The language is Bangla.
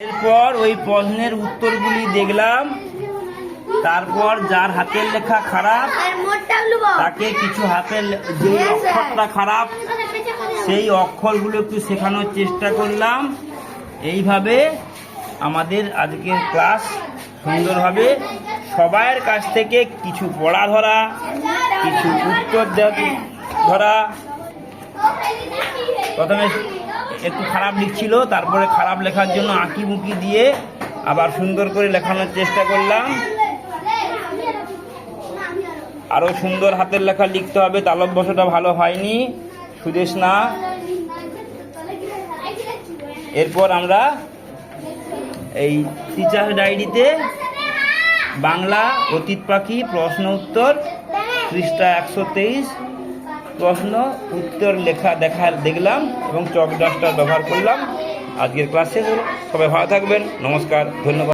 এরপর ওই প্রশ্নের উত্তরগুলি দেখলাম। তারপর যার হাতের লেখা খারাপ তাকে কিছু হাতের যে অক্ষরটা খারাপ সেই অক্ষরগুলো একটু শেখানোর চেষ্টা করলাম। এইভাবে আমাদের আজকের ক্লাস সুন্দরভাবে সবাইয়ের কাছ থেকে কিছু পড়া ধরা, কিছু উত্তর ধরা। প্রথমে একটু খারাপ লিখছিল, তারপরে খারাপ লেখার জন্য আঁকি বুকি দিয়ে আবার সুন্দর করে লেখানোর চেষ্টা করলাম। আরও সুন্দর হাতের লেখা লিখতে হবে, তালব্যস্যটা ভালো হয়নি, সুদেশ না। এরপর আমরা এই টিচার্স ডায়েরিতে বাংলা অতীত পাখি প্রশ্ন উত্তর পৃষ্ঠা 123 প্রশ্ন উত্তর লেখা দেখলাম এবং চক ডাস্টার ব্যবহার করলাম। আজকের ক্লাস শেষ হলো। সবাই ভালো থাকবেন। নমস্কার, ধন্যবাদ।